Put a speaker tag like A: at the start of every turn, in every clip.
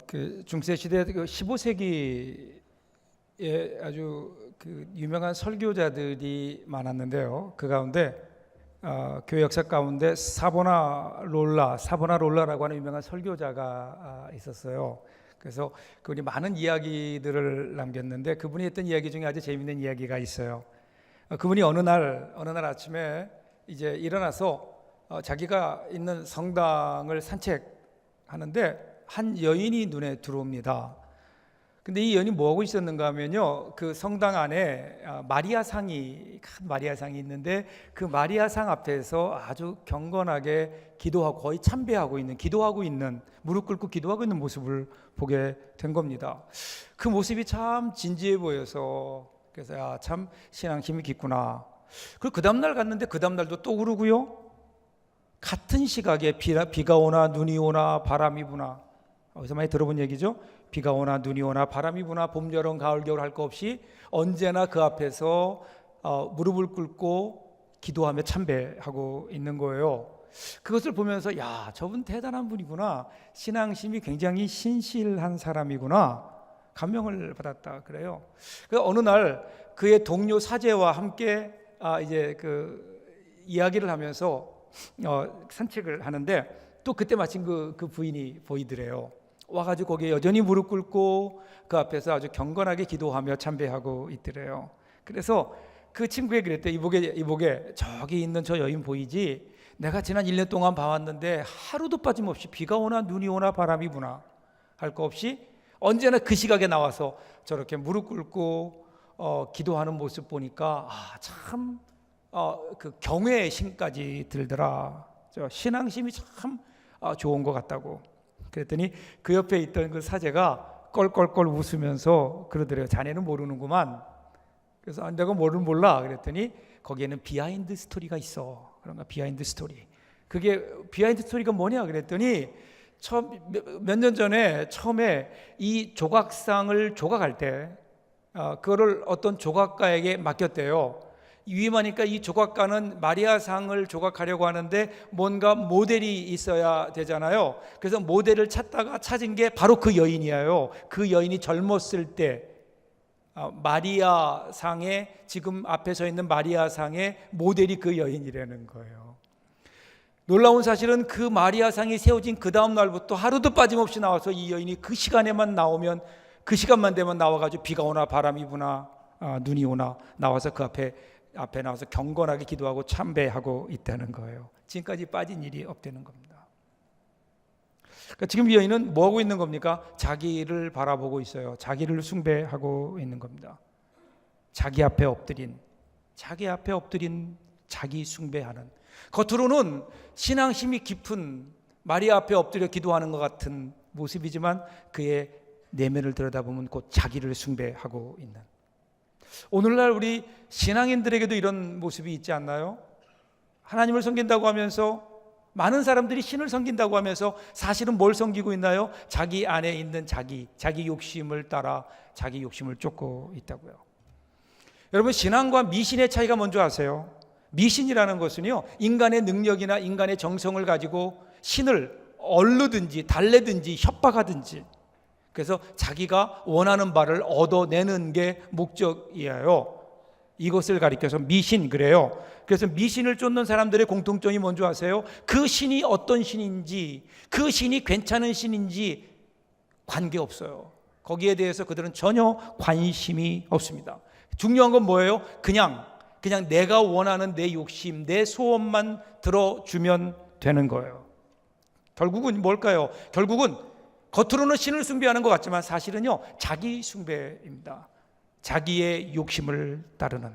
A: 그 중세 시대 15세기에 아주 그 유명한 설교자들이 많았는데요. 그 가운데 교회 역사 가운데 사보나롤라라고 하는 유명한 설교자가 있었어요. 그래서 그분이 많은 이야기들을 남겼는데 그분이 했던 이야기 중에 아주 재미있는 이야기가 있어요. 그분이 어느 날 아침에 이제 일어나서 자기가 있는 성당을 산책하는데 한 여인이 눈에 들어옵니다. 근데 이 여인이 뭐 하고 있었는가 하면요, 그 성당 안에 큰 마리아상이 있는데 그 마리아상 앞에서 아주 경건하게 기도하고 거의 참배하고 있는, 무릎 꿇고 기도하고 있는 모습을 보게 된 겁니다. 그 모습이 참 진지해 보여서, 그래서 참 신앙 힘이 깊구나. 그리고 그 다음날 갔는데 그 다음날도 또 그러고요, 같은 시각에 비가 오나 눈이 오나 바람이 부나, 어디서 많이 들어본 얘기죠? 비가 오나 눈이 오나 바람이 부나 봄, 여름, 가을, 겨울 할 거 없이 언제나 그 앞에서 무릎을 꿇고 기도하며 참배하고 있는 거예요. 그것을 보면서 저분 대단한 분이구나, 신앙심이 굉장히 신실한 사람이구나, 감명을 받았다 그래요. 그 어느 날 그의 동료 사제와 함께 이제 그 이야기를 하면서 산책을 하는데 또 그때 마침 그 부인이 보이더래요. 와가지고 거기에 여전히 무릎 꿇고 그 앞에서 아주 경건하게 기도하며 참배하고 있더래요. 그래서 그 친구에게 그랬대. 이복에 저기 있는 저 여인 보이지? 내가 지난 1년 동안 봐왔는데 하루도 빠짐없이 비가 오나 눈이 오나 바람이 부나 할 거 없이 언제나 그 시각에 나와서 저렇게 무릎 꿇고 기도하는 모습 보니까 참 그 경외의 심까지 들더라. 저 신앙심이 참 좋은 것 같다고. 그랬더니 그 옆에 있던 그 사제가 껄껄껄 웃으면서 그러더래요. 자네는 모르는구만. 그래서 내가 몰라. 그랬더니 거기에는 비하인드 스토리가 있어. 그런가, 비하인드 스토리. 그게 비하인드 스토리가 뭐냐 그랬더니 몇 년 전에 처음에 이 조각상을 조각할 때 그거를 어떤 조각가에게 맡겼대요. 위험하니까 이 조각가는 마리아상을 조각하려고 하는데 뭔가 모델이 있어야 되잖아요. 그래서 모델을 찾다가 찾은 게 바로 그 여인이에요. 그 여인이 젊었을 때 마리아상에, 지금 앞에 서 있는 마리아상의 모델이 그 여인이라는 거예요. 놀라운 사실은 그 마리아상이 세워진 그 다음 날부터 하루도 빠짐없이 나와서 이 여인이 그 시간만 되면 나와가지고 비가 오나 바람이 부나 눈이 오나 나와서 그 앞에 나와서 경건하게 기도하고 참배하고 있다는 거예요. 지금까지 빠진 일이 없다는 겁니다. 그러니까 지금 이 여인은 뭐 하고 있는 겁니까? 자기를 바라보고 있어요. 자기를 숭배하고 있는 겁니다. 자기 앞에 엎드린 자기 숭배하는, 겉으로는 신앙심이 깊은 마리아 앞에 엎드려 기도하는 것 같은 모습이지만 그의 내면을 들여다보면 곧 자기를 숭배하고 있는, 오늘날 우리 신앙인들에게도 이런 모습이 있지 않나요? 하나님을 섬긴다고 하면서, 많은 사람들이 신을 섬긴다고 하면서 사실은 뭘 섬기고 있나요? 자기 안에 있는 자기 욕심을 따라 자기 욕심을 쫓고 있다고요. 여러분, 신앙과 미신의 차이가 뭔지 아세요? 미신이라는 것은요, 인간의 능력이나 인간의 정성을 가지고 신을 얼르든지 달래든지 협박하든지, 그래서 자기가 원하는 바를 얻어내는 게 목적이에요. 이것을 가리켜서 미신 그래요. 그래서 미신을 쫓는 사람들의 공통점이 뭔지 아세요? 그 신이 어떤 신인지, 그 신이 괜찮은 신인지 관계없어요. 거기에 대해서 그들은 전혀 관심이 없습니다. 중요한 건 뭐예요? 그냥 내가 원하는 내 욕심, 내 소원만 들어주면 되는 거예요. 결국은 뭘까요? 결국은 겉으로는 신을 숭배하는 것 같지만 사실은요, 자기 숭배입니다. 자기의 욕심을 따르는.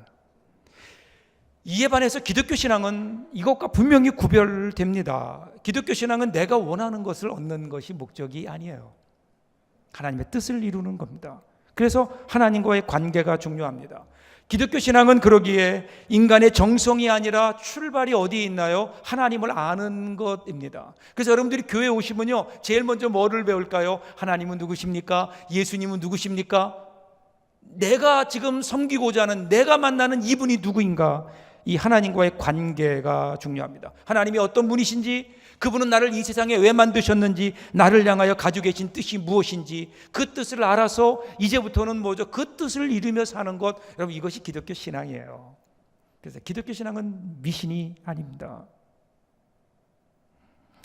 A: 이에 반해서 기독교 신앙은 이것과 분명히 구별됩니다. 기독교 신앙은 내가 원하는 것을 얻는 것이 목적이 아니에요. 하나님의 뜻을 이루는 겁니다. 그래서 하나님과의 관계가 중요합니다. 기독교 신앙은 그러기에 인간의 정성이 아니라 출발이 어디에 있나요? 하나님을 아는 것입니다. 그래서 여러분들이 교회에 오시면요, 제일 먼저 뭐를 배울까요? 하나님은 누구십니까? 예수님은 누구십니까? 내가 지금 섬기고자 하는, 내가 만나는 이분이 누구인가? 이 하나님과의 관계가 중요합니다. 하나님이 어떤 분이신지, 그분은 나를 이 세상에 왜 만드셨는지, 나를 향하여 가지고 계신 뜻이 무엇인지 그 뜻을 알아서 이제부터는 뭐죠? 그 뜻을 이루며 사는 것, 여러분 이것이 기독교 신앙이에요. 그래서 기독교 신앙은 미신이 아닙니다.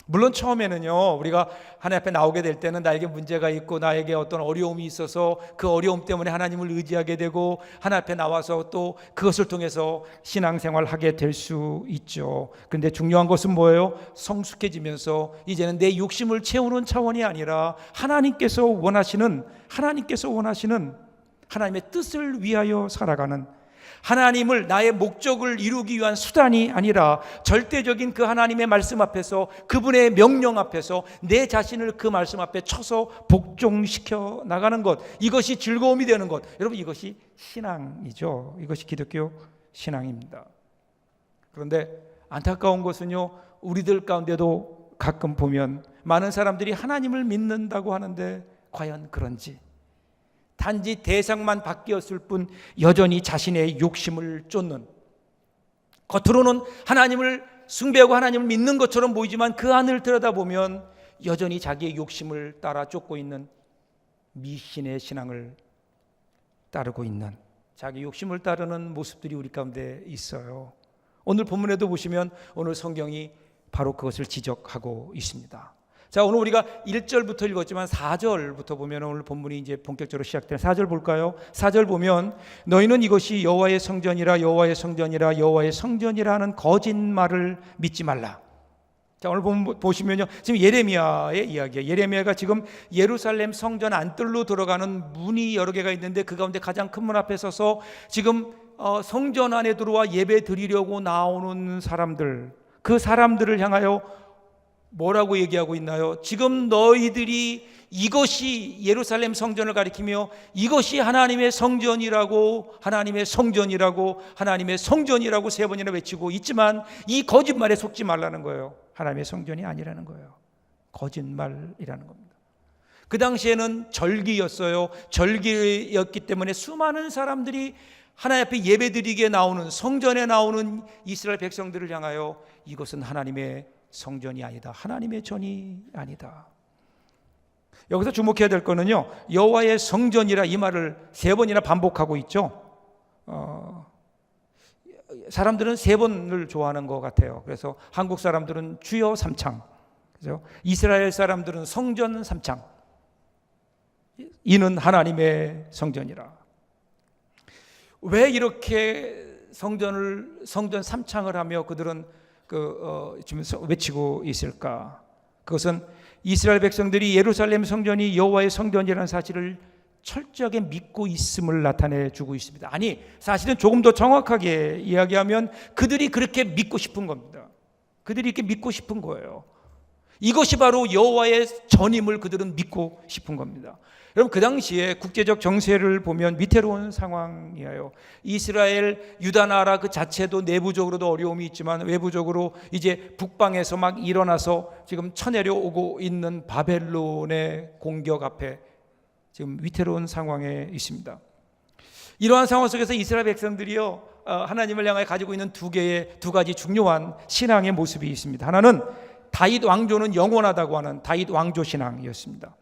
A: 물론 처음에는요, 우리가 하나님 앞에 나오게 될 때는 나에게 문제가 있고 나에게 어떤 어려움이 있어서 그 어려움 때문에 하나님을 의지하게 되고 하나님 앞에 나와서 또 그것을 통해서 신앙생활을 하게 될 수 있죠. 그런데 중요한 것은 뭐예요? 성숙해지면서 이제는 내 욕심을 채우는 차원이 아니라 하나님께서 원하시는 하나님의 뜻을 위하여 살아가는, 하나님을 나의 목적을 이루기 위한 수단이 아니라 절대적인 그 하나님의 말씀 앞에서, 그분의 명령 앞에서 내 자신을 그 말씀 앞에 쳐서 복종시켜 나가는 것, 이것이 즐거움이 되는 것, 여러분 이것이 신앙이죠. 이것이 기독교 신앙입니다. 그런데 안타까운 것은요, 우리들 가운데도 가끔 보면 많은 사람들이 하나님을 믿는다고 하는데 과연 그런지, 단지 대상만 바뀌었을 뿐 여전히 자신의 욕심을 쫓는, 겉으로는 하나님을 숭배하고 하나님을 믿는 것처럼 보이지만 그 안을 들여다보면 여전히 자기의 욕심을 따라 쫓고 있는, 미신의 신앙을 따르고 있는, 자기 욕심을 따르는 모습들이 우리 가운데 있어요. 오늘 본문에도 보시면 오늘 성경이 바로 그것을 지적하고 있습니다. 자, 오늘 우리가 1절부터 읽었지만 4절부터 보면 오늘 본문이 이제 본격적으로 시작되는 4절 볼까요? 4절 보면 너희는 이것이 여호와의 성전이라 여호와의 성전이라 여호와의 성전이라 하는 거짓말을 믿지 말라. 자, 오늘 보시면요, 지금 예레미야의 이야기예요. 예레미야가 지금 예루살렘 성전 안뜰로 들어가는 문이 여러 개가 있는데 그 가운데 가장 큰 문 앞에 서서 지금 성전 안에 들어와 예배 드리려고 나오는 사람들, 그 사람들을 향하여 뭐라고 얘기하고 있나요? 지금 너희들이 이것이 예루살렘 성전을 가리키며 이것이 하나님의 성전이라고, 하나님의 성전이라고, 하나님의 성전이라고 3번이나 외치고 있지만 이 거짓말에 속지 말라는 거예요. 하나님의 성전이 아니라는 거예요. 거짓말이라는 겁니다. 그 당시에는 절기였어요. 절기였기 때문에 수많은 사람들이 하나님 앞에 예배드리게 나오는, 성전에 나오는 이스라엘 백성들을 향하여 이것은 하나님의 성전이 아니다, 하나님의 전이 아니다. 여기서 주목해야 될 거는요, 여호와의 성전이라 이 말을 3번이나 반복하고 있죠. 사람들은 3번을 좋아하는 것 같아요. 그래서 한국 사람들은 주여 3창, 그죠? 이스라엘 사람들은 성전 3창, 이는 하나님의 성전이라. 왜 이렇게 성전 3창을 하며 그들은 지금 외치고 있을까? 그것은 이스라엘 백성들이 예루살렘 성전이 여호와의 성전이라는 사실을 철저하게 믿고 있음을 나타내 주고 있습니다. 아니, 사실은 조금 더 정확하게 이야기하면 그들이 그렇게 믿고 싶은 겁니다. 그들이 이렇게 믿고 싶은 거예요. 이것이 바로 여호와의 전임을 그들은 믿고 싶은 겁니다. 여러분, 그 당시에 국제적 정세를 보면 위태로운 상황이에요. 이스라엘, 유다 나라 그 자체도 내부적으로도 어려움이 있지만 외부적으로 이제 북방에서 막 일어나서 지금 쳐내려오고 있는 바벨론의 공격 앞에 지금 위태로운 상황에 있습니다. 이러한 상황 속에서 이스라엘 백성들이요, 하나님을 향해 가지고 있는 두 가지 중요한 신앙의 모습이 있습니다. 하나는 다윗 왕조는 영원하다고 하는 다윗 왕조 신앙이었습니다.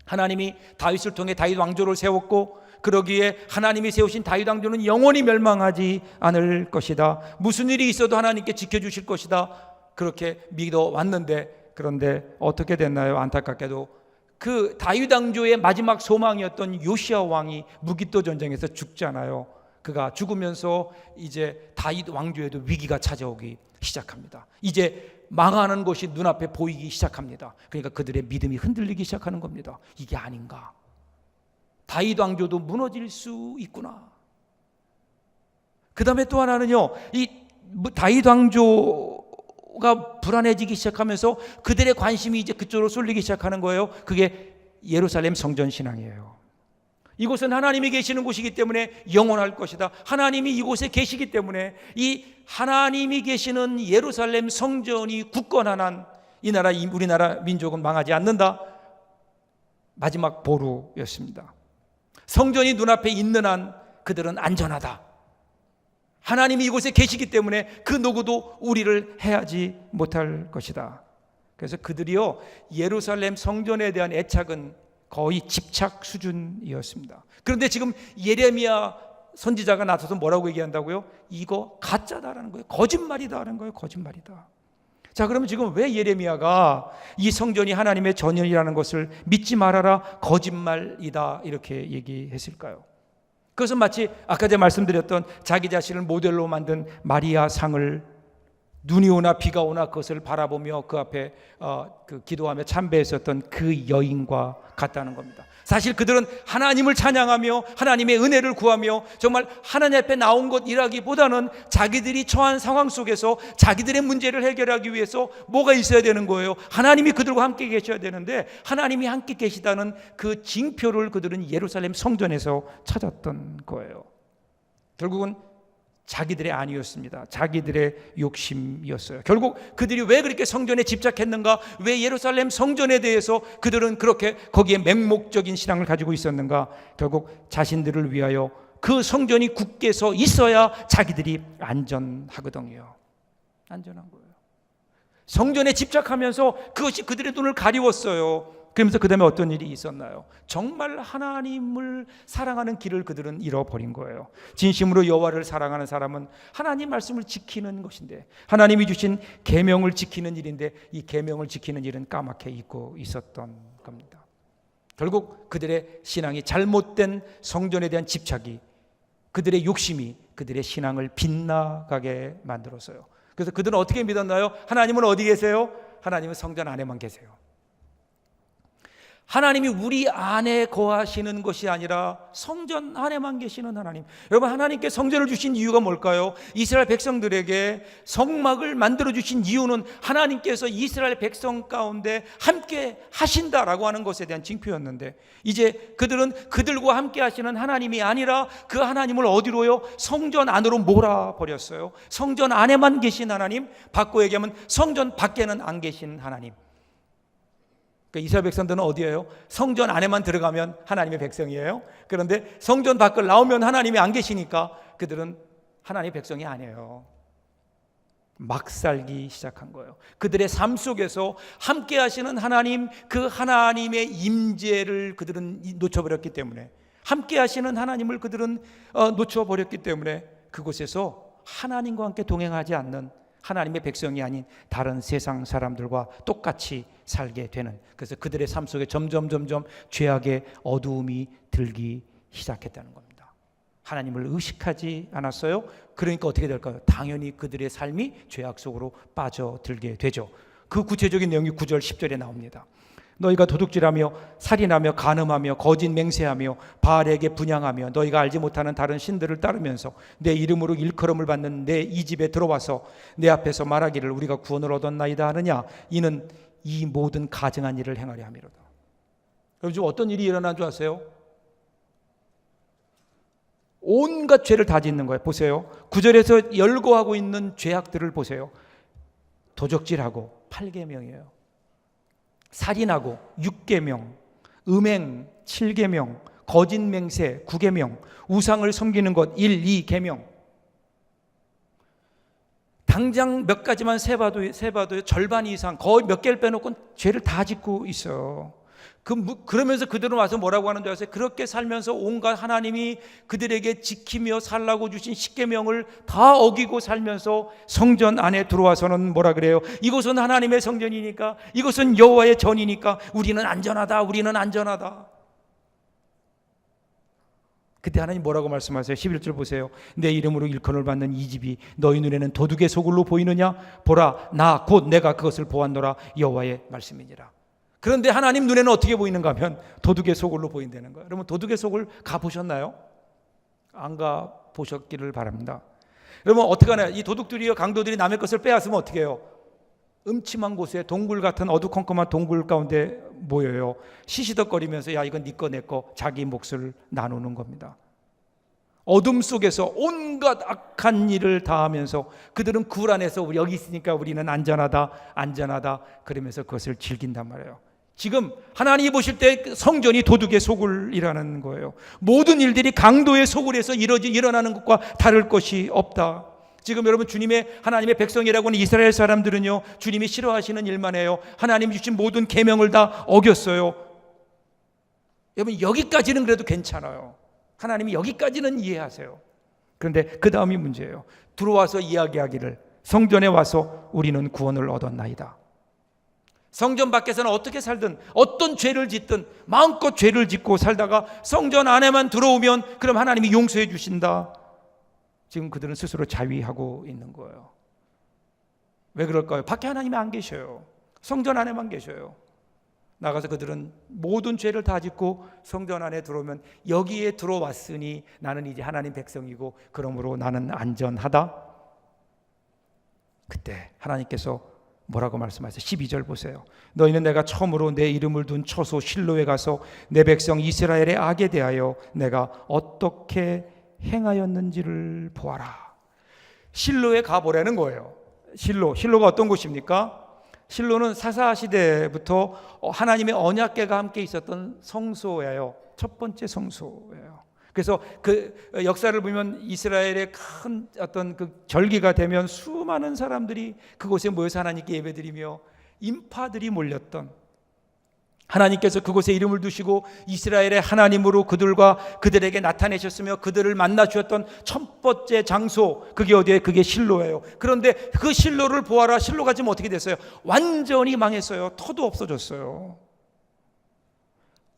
A: 하나님이 다윗을 통해 다윗 왕조를 세웠고 그러기에 하나님이 세우신 다윗 왕조는 영원히 멸망하지 않을 것이다. 무슨 일이 있어도 하나님께 지켜주실 것이다. 그렇게 믿어왔는데, 그런데 어떻게 됐나요? 안타깝게도 그 다윗 왕조의 마지막 소망이었던 요시야 왕이 무기또 전쟁에서 죽잖아요. 그가 죽으면서 이제 다윗 왕조에도 위기가 찾아오기 시작합니다. 이제 망하는 것이 눈앞에 보이기 시작합니다. 그러니까 그들의 믿음이 흔들리기 시작하는 겁니다. 이게 아닌가? 다윗 왕조도 무너질 수 있구나. 그 다음에 또 하나는요, 이 다윗 왕조가 불안해지기 시작하면서 그들의 관심이 이제 그쪽으로 쏠리기 시작하는 거예요. 그게 예루살렘 성전 신앙이에요. 이곳은 하나님이 계시는 곳이기 때문에 영원할 것이다. 하나님이 이곳에 계시기 때문에 이 하나님이 계시는 예루살렘 성전이 굳건한 한 이 나라, 우리나라 민족은 망하지 않는다. 마지막 보루였습니다. 성전이 눈앞에 있는 한 그들은 안전하다. 하나님이 이곳에 계시기 때문에 그 누구도 우리를 해하지 못할 것이다. 그래서 그들이요, 예루살렘 성전에 대한 애착은 거의 집착 수준이었습니다. 그런데 지금 예레미야 선지자가 나서서 뭐라고 얘기한다고요? 이거 가짜다라는 거예요. 거짓말이다라는 거예요. 거짓말이다. 자, 그러면 지금 왜 예레미야가 이 성전이 하나님의 전연이라는 것을 믿지 말아라, 거짓말이다 이렇게 얘기했을까요? 그것은 마치 아까 제가 말씀드렸던 자기 자신을 모델로 만든 마리아 상을 눈이 오나 비가 오나 그것을 바라보며 그 앞에 기도하며 참배했었던 그 여인과 같다는 겁니다. 사실 그들은 하나님을 찬양하며 하나님의 은혜를 구하며 정말 하나님 앞에 나온 것이라기보다는 자기들이 처한 상황 속에서 자기들의 문제를 해결하기 위해서 뭐가 있어야 되는 거예요? 하나님이 그들과 함께 계셔야 되는데 하나님이 함께 계시다는 그 징표를 그들은 예루살렘 성전에서 찾았던 거예요. 결국은 자기들의 아니었습니다. 자기들의 욕심이었어요. 결국 그들이 왜 그렇게 성전에 집착했는가? 왜 예루살렘 성전에 대해서 그들은 그렇게 거기에 맹목적인 신앙을 가지고 있었는가? 결국 자신들을 위하여 그 성전이 굳게 서 있어야 자기들이 안전하거든요. 안전한 거예요. 성전에 집착하면서 그것이 그들의 눈을 가리웠어요. 그러면서 그 다음에 어떤 일이 있었나요? 정말 하나님을 사랑하는 길을 그들은 잃어버린 거예요. 진심으로 여호와를 사랑하는 사람은 하나님 말씀을 지키는 것인데, 하나님이 주신 계명을 지키는 일인데 이 계명을 지키는 일은 까맣게 잊고 있었던 겁니다. 결국 그들의 신앙이, 잘못된 성전에 대한 집착이, 그들의 욕심이 그들의 신앙을 빗나가게 만들었어요. 그래서 그들은 어떻게 믿었나요? 하나님은 어디 계세요? 하나님은 성전 안에만 계세요. 하나님이 우리 안에 거하시는 것이 아니라 성전 안에만 계시는 하나님. 여러분, 하나님께 성전을 주신 이유가 뭘까요? 이스라엘 백성들에게 성막을 만들어 주신 이유는 하나님께서 이스라엘 백성 가운데 함께 하신다라고 하는 것에 대한 징표였는데, 이제 그들은 그들과 함께 하시는 하나님이 아니라 그 하나님을 어디로요? 성전 안으로 몰아버렸어요. 성전 안에만 계신 하나님, 바꿔 얘기하면 성전 밖에는 안 계신 하나님. 이스라엘 백성들은 어디예요? 성전 안에만 들어가면 하나님의 백성이에요. 그런데 성전 밖을 나오면 하나님이 안 계시니까 그들은 하나님의 백성이 아니에요. 막 살기 시작한 거예요. 그들의 삶 속에서 함께 하시는 하나님, 그 하나님의 임재를 그들은 놓쳐버렸기 때문에, 함께 하시는 하나님을 그들은 놓쳐버렸기 때문에 그곳에서 하나님과 함께 동행하지 않는 하나님의 백성이 아닌 다른 세상 사람들과 똑같이 살게 되는, 그래서 그들의 삶 속에 점점 죄악의 어두움이 들기 시작했다는 겁니다. 하나님을 의식하지 않았어요. 그러니까 어떻게 될까요? 당연히 그들의 삶이 죄악 속으로 빠져들게 되죠. 그 구체적인 내용이 9절 10절에 나옵니다. 너희가 도둑질하며 살인하며 간음하며 거짓 맹세하며 바알에게 분향하며 너희가 알지 못하는 다른 신들을 따르면서 내 이름으로 일컬음을 받는 내 이 집에 들어와서 내 앞에서 말하기를 우리가 구원을 얻었나이다 하느냐, 이는 이 모든 가증한 일을 행하려 함이로다. 그럼 지금 어떤 일이 일어난 줄 아세요? 온갖 죄를 다 짓는 거예요. 보세요. 9절에서 열거하고 있는 죄악들을 보세요. 도적질하고 8계명이에요. 살인하고 6계명, 음행 7계명, 거짓 맹세 9계명, 우상을 섬기는 것 1, 2계명. 당장 몇 가지만 세봐도 절반 이상, 거의 몇 개를 빼놓고 죄를 다 짓고 있어요. 그러면서 그들은 와서 뭐라고 하는 줄 아세요? 그렇게 살면서 온갖 하나님이 그들에게 지키며 살라고 주신 10계명을 다 어기고 살면서 성전 안에 들어와서는 뭐라 그래요? 이곳은 하나님의 성전이니까, 이곳은 여호와의 전이니까 우리는 안전하다, 우리는 안전하다. 그때 하나님 뭐라고 말씀하세요? 11절 보세요. 내 이름으로 일컬음을 받는 이 집이 너희 눈에는 도둑의 소굴로 보이느냐? 보라, 나 곧 내가 그것을 보았노라, 여호와의 말씀이니라. 그런데 하나님 눈에는 어떻게 보이는가 하면 도둑의 소굴로 보인다는 거예요. 여러분, 도둑의 소굴 가보셨나요? 안 가보셨기를 바랍니다. 여러분, 어떻게 하나요? 이 도둑들이요, 강도들이 남의 것을 빼앗으면 어떻게 해요? 음침한 곳에 동굴 같은 어두컴컴한 동굴 가운데 모여요. 시시덕거리면서 야, 이건 네 거 내 거, 자기 몫을 나누는 겁니다. 어둠 속에서 온갖 악한 일을 다하면서 그들은 굴 안에서 우리 여기 있으니까 우리는 안전하다 그러면서 그것을 즐긴단 말이에요. 지금 하나님이 보실 때 성전이 도둑의 소굴이라는 거예요. 모든 일들이 강도의 소굴에서 일어나는 것과 다를 것이 없다. 지금 여러분, 하나님의 백성이라고 하는 이스라엘 사람들은요, 주님이 싫어하시는 일만 해요. 하나님이 주신 모든 계명을 다 어겼어요. 여러분, 여기까지는 그래도 괜찮아요. 하나님이 여기까지는 이해하세요. 그런데 그 다음이 문제예요. 들어와서 이야기하기를, 성전에 와서 우리는 구원을 얻었나이다. 성전 밖에서는 어떻게 살든, 어떤 죄를 짓든 마음껏 죄를 짓고 살다가 성전 안에만 들어오면 그럼 하나님이 용서해 주신다. 지금 그들은 스스로 자위하고 있는 거예요. 왜 그럴까요? 밖에 하나님이 안 계셔요. 성전 안에만 계셔요. 나가서 그들은 모든 죄를 다 짓고 성전 안에 들어오면, 여기에 들어왔으니 나는 이제 하나님 백성이고 그러므로 나는 안전하다. 그때 하나님께서 뭐라고 말씀하세요? 12절 보세요. 너희는 내가 처음으로 내 이름을 둔 처소 실로에 가서 내 백성 이스라엘의 악에 대하여 내가 어떻게 행하였는지를 보아라. 실로에 가보라는 거예요. 실로가 어떤 곳입니까? 실로는 사사 시대부터 하나님의 언약궤가 함께 있었던 성소예요. 첫 번째 성소예요. 그래서 그 역사를 보면 이스라엘의 큰 어떤 그 절기가 되면 수많은 사람들이 그곳에 모여서 하나님께 예배드리며 인파들이 몰렸던, 하나님께서 그곳에 이름을 두시고 이스라엘의 하나님으로 그들에게 나타내셨으며 그들을 만나 주셨던 첫 번째 장소, 그게 어디에? 그게 실로예요. 그런데 그 실로를 보아라. 실로가 지금 어떻게 됐어요? 완전히 망했어요. 터도 없어졌어요.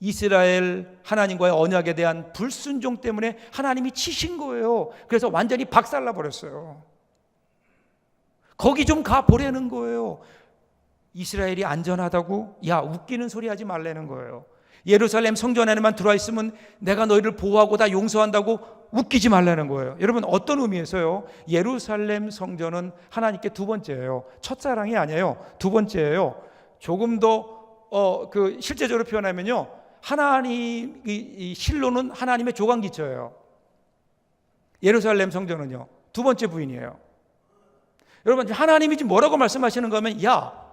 A: 이스라엘 하나님과의 언약에 대한 불순종 때문에 하나님이 치신 거예요. 그래서 완전히 박살나 버렸어요. 거기 좀 가보라는 거예요. 이스라엘이 안전하다고? 야, 웃기는 소리 하지 말라는 거예요. 예루살렘 성전 안에만 들어와 있으면 내가 너희를 보호하고 다 용서한다고? 웃기지 말라는 거예요. 여러분, 어떤 의미에서요? 예루살렘 성전은 하나님께 두 번째예요. 첫사랑이 아니에요. 두 번째예요. 조금 더 실제적으로 표현하면요, 하나님, 이 실로는 하나님의 조강기처예요. 예루살렘 성전은요, 두 번째 부인이에요. 여러분, 하나님이 지금 뭐라고 말씀하시는 거면, 야,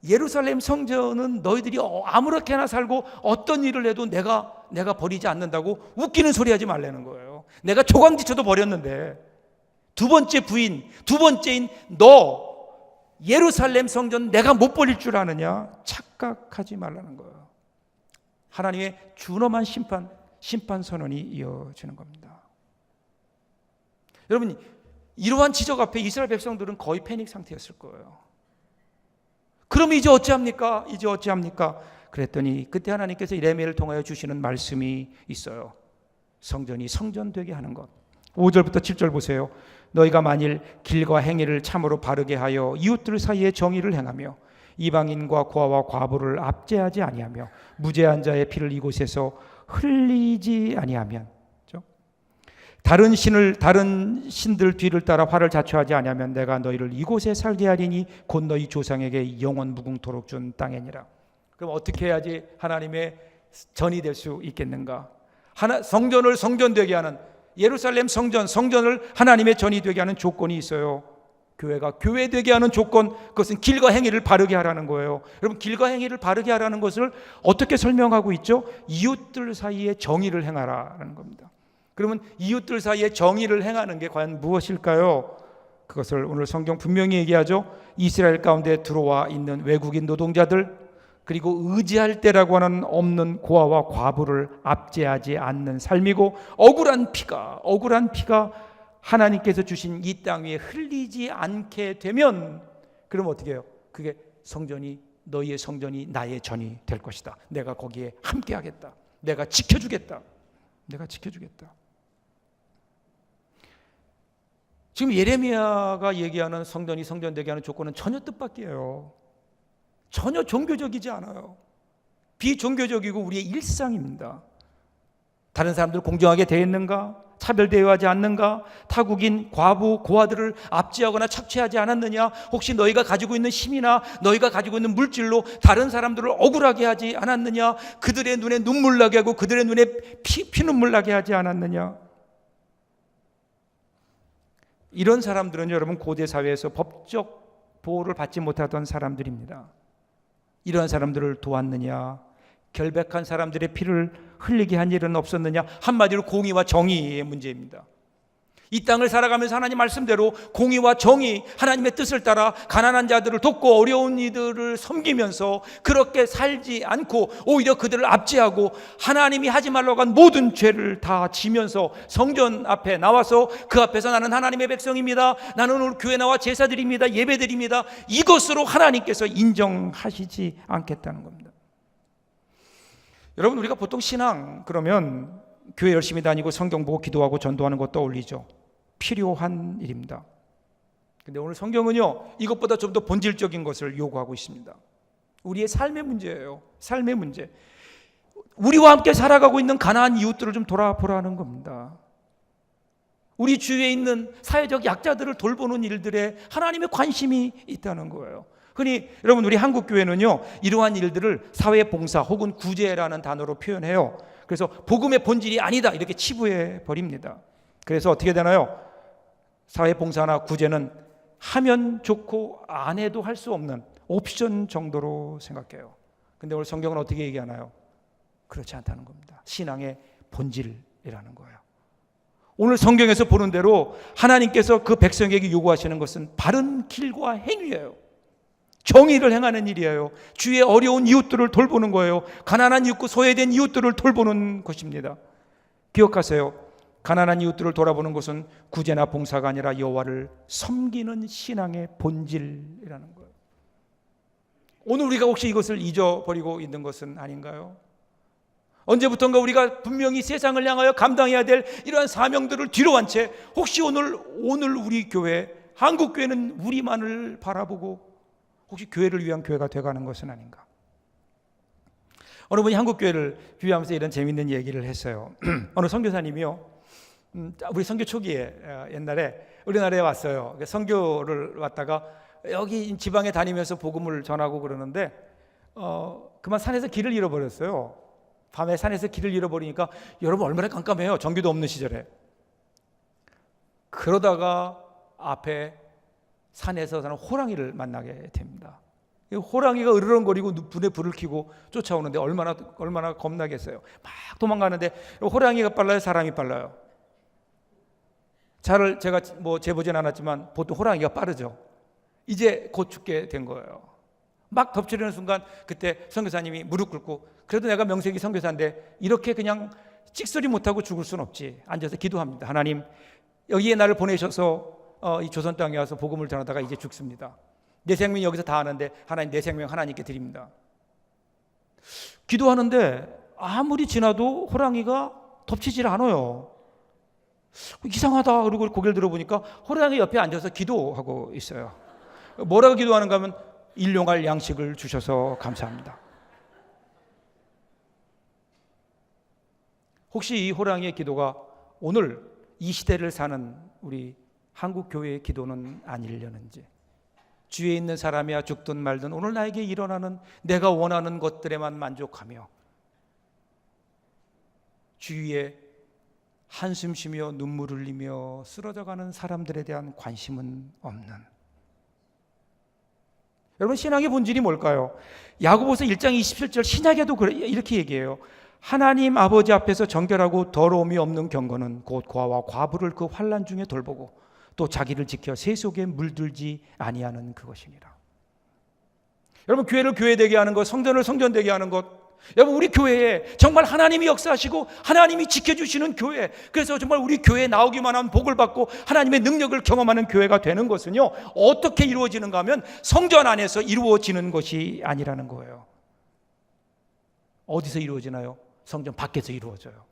A: 예루살렘 성전은 너희들이 아무렇게나 살고 어떤 일을 해도 내가 버리지 않는다고? 웃기는 소리 하지 말라는 거예요. 내가 조강지쳐도 버렸는데 두 번째 부인, 두 번째인 너 예루살렘 성전 내가 못 버릴 줄 아느냐? 착각하지 말라는 거예요. 하나님의 준엄한 심판 선언이 이어지는 겁니다. 여러분, 이러한 지적 앞에 이스라엘 백성들은 거의 패닉 상태였을 거예요. 그럼 이제 어찌합니까? 그랬더니 그때 하나님께서 예레미야를 통하여 주시는 말씀이 있어요. 성전이 성전되게 하는 것. 5절부터 7절 보세요. 너희가 만일 길과 행위를 참으로 바르게 하여 이웃들 사이에 정의를 행하며 이방인과 고아와 과부를 압제하지 아니하며 무죄한 자의 피를 이곳에서 흘리지 아니하면, 다른 신들 뒤를 따라 화를 자초하지 아니하면 내가 너희를 이곳에 살게 하리니 곧 너희 조상에게 영원 무궁토록 준 땅이니라. 그럼 어떻게 해야지 하나님의 전이 될 수 있겠는가? 성전을 성전되게 하는, 예루살렘 성전을 하나님의 전이 되게 하는 조건이 있어요. 교회가 교회되게 하는 조건, 그것은 길과 행위를 바르게 하라는 거예요. 여러분, 길과 행위를 바르게 하라는 것을 어떻게 설명하고 있죠? 이웃들 사이에 정의를 행하라는 겁니다. 그러면 이웃들 사이에 정의를 행하는 게 과연 무엇일까요? 그것을 오늘 성경 분명히 얘기하죠. 이스라엘 가운데 들어와 있는 외국인 노동자들, 그리고 의지할 때라고 하는 없는 고아와 과부를 압제하지 않는 삶이고, 억울한 피가 하나님께서 주신 이 땅 위에 흘리지 않게 되면, 그럼 어떻게 해요? 그게 너희의 성전이 나의 전이 될 것이다. 내가 거기에 함께 하겠다. 내가 지켜주겠다. 지금 예레미야가 얘기하는 성전이 성전되게 하는 조건은 전혀 뜻밖이에요. 전혀 종교적이지 않아요. 비종교적이고 우리의 일상입니다. 다른 사람들 공정하게 대했는가? 차별 대우하지 않는가? 타국인 과부 고아들을 압제하거나 착취하지 않았느냐? 혹시 너희가 가지고 있는 힘이나 너희가 가지고 있는 물질로 다른 사람들을 억울하게 하지 않았느냐? 그들의 눈에 눈물 나게 하고 그들의 눈에 피눈물 나게 하지 않았느냐? 이런 사람들은 여러분 고대 사회에서 법적 보호를 받지 못하던 사람들입니다. 이러한 사람들을 도왔느냐? 결백한 사람들의 피를 흘리게 한 일은 없었느냐? 한마디로 공의와 정의의 문제입니다. 이 땅을 살아가면서 하나님 말씀대로 공의와 정의, 하나님의 뜻을 따라 가난한 자들을 돕고 어려운 이들을 섬기면서 그렇게 살지 않고 오히려 그들을 압제하고 하나님이 하지 말라고 한 모든 죄를 다 지면서 성전 앞에 나와서 그 앞에서 나는 하나님의 백성입니다, 나는 오늘 교회 나와 제사드립니다, 예배드립니다, 이것으로 하나님께서 인정하시지 않겠다는 겁니다. 여러분, 우리가 보통 신앙 그러면 교회 열심히 다니고 성경 보고 기도하고 전도하는 것 떠올리죠. 필요한 일입니다. 근데 오늘 성경은요, 이것보다 좀 더 본질적인 것을 요구하고 있습니다. 우리의 삶의 문제예요. 삶의 문제. 우리와 함께 살아가고 있는 가난한 이웃들을 좀 돌아보라는 겁니다. 우리 주위에 있는 사회적 약자들을 돌보는 일들에 하나님의 관심이 있다는 거예요. 흔히 여러분, 우리 한국 교회는요, 이러한 일들을 사회봉사 혹은 구제라는 단어로 표현해요. 그래서 복음의 본질이 아니다 이렇게 치부해 버립니다. 그래서 어떻게 되나요? 사회봉사나 구제는 하면 좋고 안 해도 할 수 없는 옵션 정도로 생각해요. 근데 오늘 성경은 어떻게 얘기하나요? 그렇지 않다는 겁니다. 신앙의 본질이라는 거예요. 오늘 성경에서 보는 대로 하나님께서 그 백성에게 요구하시는 것은 바른 길과 행위예요. 정의를 행하는 일이에요. 주위의 어려운 이웃들을 돌보는 거예요. 가난한 이웃과 소외된 이웃들을 돌보는 것입니다. 기억하세요. 가난한 이웃들을 돌아보는 것은 구제나 봉사가 아니라 여호와를 섬기는 신앙의 본질이라는 거예요. 오늘 우리가 혹시 이것을 잊어버리고 있는 것은 아닌가요? 언제부턴가 우리가 분명히 세상을 향하여 감당해야 될 이러한 사명들을 뒤로 한 채 혹시 오늘 우리 교회, 한국 교회는 우리만을 바라보고 혹시 교회를 위한 교회가 되어가는 것은 아닌가? 어느 분이 한국 교회를 비유하면서 이런 재밌는 얘기를 했어요. 어느 선교사님이요, 우리 선교 초기에 옛날에 우리나라에 왔어요. 선교를 왔다가 여기 지방에 다니면서 복음을 전하고 그러는데 그만 산에서 길을 잃어버렸어요. 밤에 산에서 길을 잃어버리니까 여러분 얼마나 깜깜해요. 전기도 없는 시절에. 그러다가 앞에 산에서 사는 호랑이를 만나게 됩니다. 호랑이가 으르렁거리고 눈에 불을 켜고 쫓아오는데 얼마나 겁나겠어요. 막 도망가는데 호랑이가 빨라요, 사람이 빨라요? 제가 재보진 않았지만 보통 호랑이가 빠르죠. 이제 곧 죽게 된 거예요. 막 덮치려는 순간 그때 선교사님이 무릎 꿇고, 그래도 내가 명색이 선교사인데 이렇게 그냥 찍소리 못하고 죽을 순 없지. 앉아서 기도합니다. 하나님, 여기에 나를 보내셔서 이 조선 땅에 와서 복음을 전하다가 이제 죽습니다. 내 생명이 여기서 다 하는데 하나님, 내 생명 하나님께 드립니다. 기도하는데 아무리 지나도 호랑이가 덮치질 않아요. 이상하다. 그리고 고개를 들어보니까 호랑이 옆에 앉아서 기도하고 있어요. 뭐라고 기도하는가 하면 일용할 양식을 주셔서 감사합니다. 혹시 이 호랑이의 기도가 오늘 이 시대를 사는 우리 한국 교회의 기도는 아니려는지, 주위에 있는 사람이야 죽든 말든 오늘 나에게 일어나는 내가 원하는 것들에만 만족하며 주위에 한숨 쉬며 눈물 흘리며 쓰러져가는 사람들에 대한 관심은 없는, 여러분 신앙의 본질이 뭘까요? 야고보서 1장 27절 신약에도 이렇게 얘기해요. 하나님 아버지 앞에서 정결하고 더러움이 없는 경건은 곧 고아와 과부를 그 환난 중에 돌보고 또 자기를 지켜 새 속에 물들지 아니하는 그것이니라. 여러분, 교회를 교회되게 하는 것, 성전을 성전되게 하는 것, 여러분 우리 교회에 정말 하나님이 역사하시고 하나님이 지켜주시는 교회, 그래서 정말 우리 교회에 나오기만 하면 복을 받고 하나님의 능력을 경험하는 교회가 되는 것은요, 어떻게 이루어지는가 하면 성전 안에서 이루어지는 것이 아니라는 거예요. 어디서 이루어지나요? 성전 밖에서 이루어져요.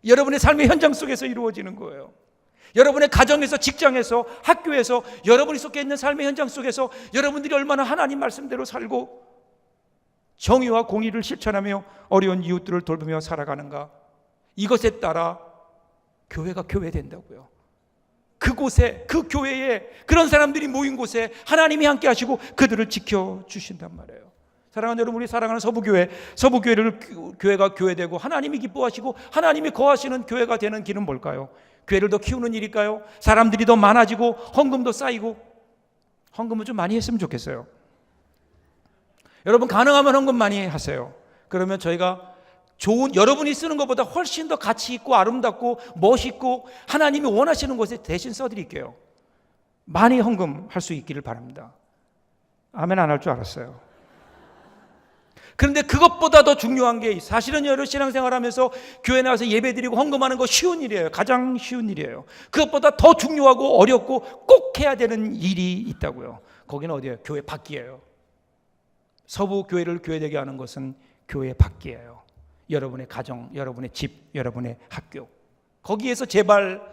A: 여러분의 삶의 현장 속에서 이루어지는 거예요. 여러분의 가정에서, 직장에서, 학교에서, 여러분이 속해 있는 삶의 현장 속에서 여러분들이 얼마나 하나님 말씀대로 살고 정의와 공의를 실천하며 어려운 이웃들을 돌보며 살아가는가, 이것에 따라 교회가 교회된다고요. 그곳에, 그 교회에, 그런 사람들이 모인 곳에 하나님이 함께 하시고 그들을 지켜주신단 말이에요. 사랑하는 여러분, 우리 사랑하는 서부교회를 교회가 교회되고 하나님이 기뻐하시고 하나님이 거하시는 교회가 되는 길은 뭘까요? 교회를 더 키우는 일일까요? 사람들이 더 많아지고 헌금도 쌓이고, 헌금은 좀 많이 했으면 좋겠어요. 여러분 가능하면 헌금 많이 하세요. 그러면 저희가 좋은, 여러분이 쓰는 것보다 훨씬 더 가치 있고 아름답고 멋있고 하나님이 원하시는 곳에 대신 써드릴게요. 많이 헌금할 수 있기를 바랍니다. 아멘 안 할 줄 알았어요. 그런데 그것보다 더 중요한 게, 사실은 여러분 신앙생활하면서 교회 나와서 예배드리고 헌금하는 거 쉬운 일이에요. 가장 쉬운 일이에요. 그것보다 더 중요하고 어렵고 꼭 해야 되는 일이 있다고요. 거기는 어디예요? 교회 밖이에요. 서부 교회를 교회되게 하는 것은 교회 밖이에요. 여러분의 가정, 여러분의 집, 여러분의 학교, 거기에서 제발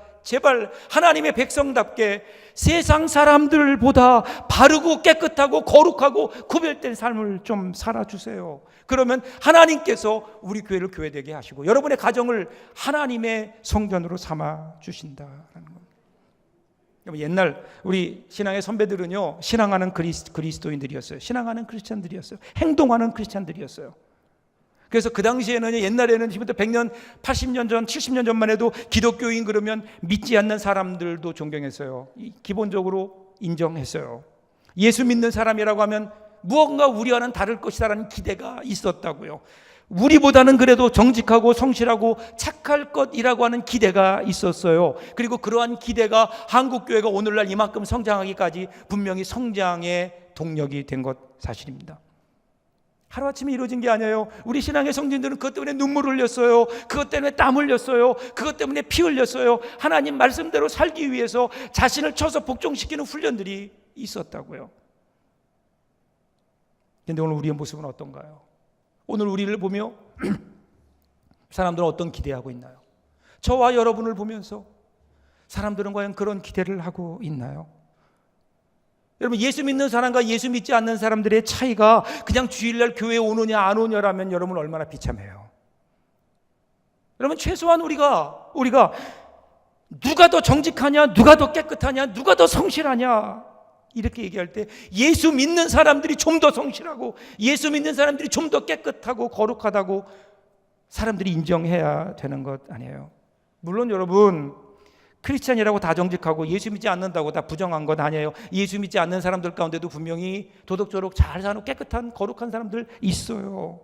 A: 하나님의 백성답게 세상 사람들보다 바르고 깨끗하고 거룩하고 구별된 삶을 좀 살아주세요. 그러면 하나님께서 우리 교회를 교회되게 하시고 여러분의 가정을 하나님의 성전으로 삼아 주신다라는 겁니다. 옛날 우리 신앙의 선배들은요, 신앙하는 그리스도인들이었어요. 신앙하는 크리스찬들이었어요. 행동하는 크리스찬들이었어요. 그래서 그 당시에는, 옛날에는 지금부터 100년, 80년 전, 70년 전만 해도 기독교인 그러면 믿지 않는 사람들도 존경했어요. 기본적으로 인정했어요. 예수 믿는 사람이라고 하면 무언가 우리와는 다를 것이다라는 기대가 있었다고요. 우리보다는 그래도 정직하고 성실하고 착할 것이라고 하는 기대가 있었어요. 그리고 그러한 기대가 한국교회가 오늘날 이만큼 성장하기까지 분명히 성장의 동력이 된 것 사실입니다. 하루아침에 이루어진 게 아니에요. 우리 신앙의 성진들은 그것 때문에 눈물을 흘렸어요. 그것 때문에 땀 흘렸어요. 그것 때문에 피 흘렸어요. 하나님 말씀대로 살기 위해서 자신을 쳐서 복종시키는 훈련들이 있었다고요. 그런데 오늘 우리의 모습은 어떤가요? 오늘 우리를 보며 사람들은 어떤 기대하고 있나요? 저와 여러분을 보면서 사람들은 과연 그런 기대를 하고 있나요? 여러분, 예수 믿는 사람과 예수 믿지 않는 사람들의 차이가 그냥 주일날 교회에 오느냐 안 오느냐라면 여러분 얼마나 비참해요. 여러분, 최소한 우리가 누가 더 정직하냐, 누가 더 깨끗하냐, 누가 더 성실하냐 이렇게 얘기할 때 예수 믿는 사람들이 좀 더 성실하고 예수 믿는 사람들이 좀 더 깨끗하고 거룩하다고 사람들이 인정해야 되는 것 아니에요. 물론 여러분, 크리스찬이라고 다 정직하고 예수 믿지 않는다고 다 부정한 건 아니에요. 예수 믿지 않는 사람들 가운데도 분명히 도덕적으로 잘 사는 깨끗한 거룩한 사람들 있어요.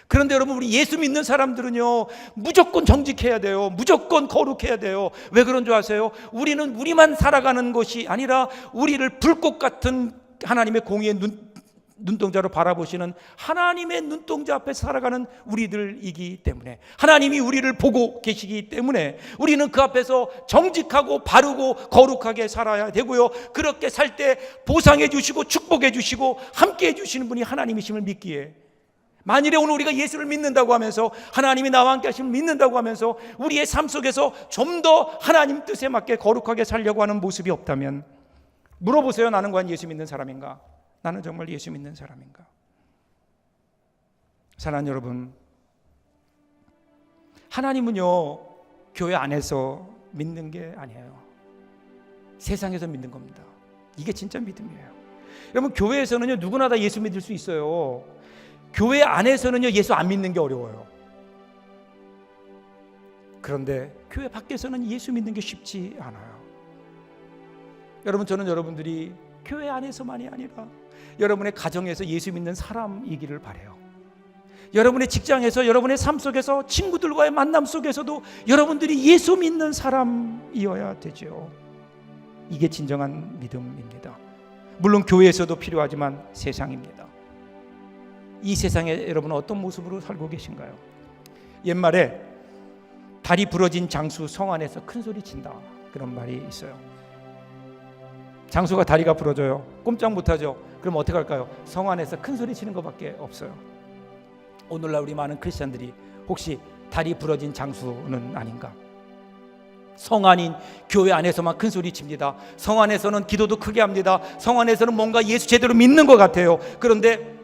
A: 그런데 여러분, 우리 예수 믿는 사람들은요, 무조건 정직해야 돼요. 무조건 거룩해야 돼요. 왜 그런 줄 아세요? 우리는 우리만 살아가는 것이 아니라 우리를 불꽃 같은 하나님의 공의의 눈동자로 바라보시는 하나님의 눈동자 앞에 살아가는 우리들이기 때문에, 하나님이 우리를 보고 계시기 때문에 우리는 그 앞에서 정직하고 바르고 거룩하게 살아야 되고요. 그렇게 살 때 보상해 주시고 축복해 주시고 함께 해 주시는 분이 하나님이심을 믿기에, 만일에 오늘 우리가 예수를 믿는다고 하면서 하나님이 나와 함께 하심을 믿는다고 하면서 우리의 삶 속에서 좀 더 하나님 뜻에 맞게 거룩하게 살려고 하는 모습이 없다면 물어보세요. 나는 과연 예수 믿는 사람인가? 나는 정말 예수 믿는 사람인가? 사랑하는 여러분, 하나님은요, 교회 안에서 믿는 게 아니에요. 세상에서 믿는 겁니다. 이게 진짜 믿음이에요. 여러분, 교회에서는요, 누구나 다 예수 믿을 수 있어요. 교회 안에서는요, 예수 안 믿는 게 어려워요. 그런데 교회 밖에서는 예수 믿는 게 쉽지 않아요. 여러분, 저는 여러분들이 교회 안에서만이 아니라 여러분의 가정에서 예수 믿는 사람이기를 바라요. 여러분의 직장에서, 여러분의 삶 속에서, 친구들과의 만남 속에서도 여러분들이 예수 믿는 사람이어야 되죠. 이게 진정한 믿음입니다. 물론 교회에서도 필요하지만 세상입니다. 이 세상에 여러분은 어떤 모습으로 살고 계신가요? 옛말에 다리 부러진 장수 성 안에서 큰 소리 친다, 그런 말이 있어요. 장수가 다리가 부러져요. 꼼짝 못하죠. 그럼 어떻게 할까요? 성 안에서 큰 소리 치는 것밖에 없어요. 오늘날 우리 많은 크리스찬들이 혹시 다리 부러진 장수는 아닌가? 성 안인 교회 안에서만 큰 소리 칩니다. 성 안에서는 기도도 크게 합니다. 성 안에서는 뭔가 예수 제대로 믿는 것 같아요. 그런데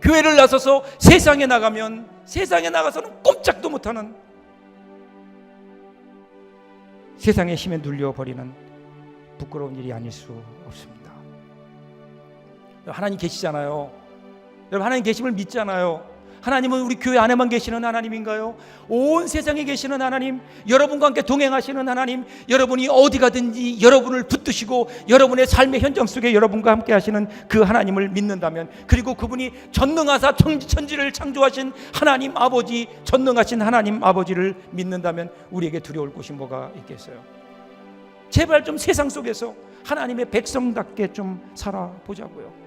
A: 교회를 나서서 세상에 나가서는 꼼짝도 못하는, 세상의 힘에 눌려버리는 부끄러운 일이 아닐 수 없습니다. 하나님 계시잖아요. 여러분, 하나님 계심을 믿잖아요. 하나님은 우리 교회 안에만 계시는 하나님인가요? 온 세상에 계시는 하나님, 여러분과 함께 동행하시는 하나님, 여러분이 어디 가든지 여러분을 붙드시고 여러분의 삶의 현장 속에 여러분과 함께 하시는 그 하나님을 믿는다면, 그리고 그분이 전능하사 천지를 창조하신 하나님 아버지, 전능하신 하나님 아버지를 믿는다면 우리에게 두려울 곳이 뭐가 있겠어요? 제발 좀 세상 속에서 하나님의 백성답게 좀 살아보자고요.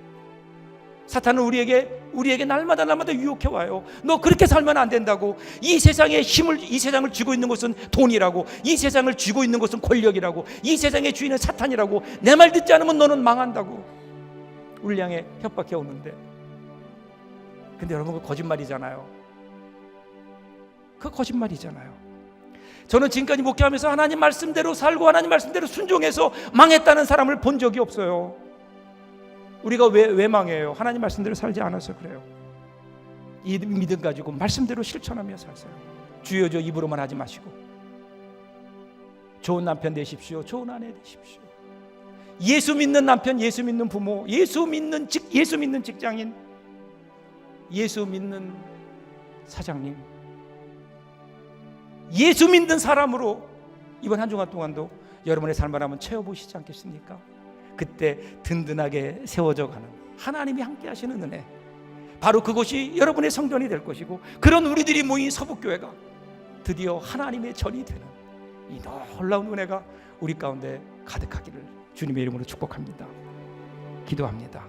A: 사탄은 우리에게 날마다 유혹해 와요. 너 그렇게 살면 안 된다고. 이 세상의 힘을, 이 세상을 쥐고 있는 것은 돈이라고, 이 세상을 쥐고 있는 것은 권력이라고, 이 세상의 주인은 사탄이라고, 내 말 듣지 않으면 너는 망한다고 우리를 향해 협박해 오는데, 근데 여러분, 그 거짓말이잖아요. 그 거짓말이잖아요. 저는 지금까지 목회하면서 하나님 말씀대로 살고 하나님 말씀대로 순종해서 망했다는 사람을 본 적이 없어요. 우리가 왜 망해요? 하나님 말씀대로 살지 않아서 그래요. 이 믿음 가지고 말씀대로 실천하며 사세요. 주여 저 입으로만 하지 마시고 좋은 남편 되십시오. 좋은 아내 되십시오. 예수 믿는 남편, 예수 믿는 부모, 예수 믿는 직장인, 예수 믿는 사장님, 예수 믿는 사람으로 이번 한 주간 동안도 여러분의 삶을 한번 채워보시지 않겠습니까? 그때 든든하게 세워져 가는 하나님이 함께 하시는 은혜, 바로 그것이 여러분의 성전이 될 것이고, 그런 우리들이 모인 서북교회가 드디어 하나님의 전이 되는 이 놀라운 은혜가 우리 가운데 가득하기를 주님의 이름으로 축복합니다. 기도합니다.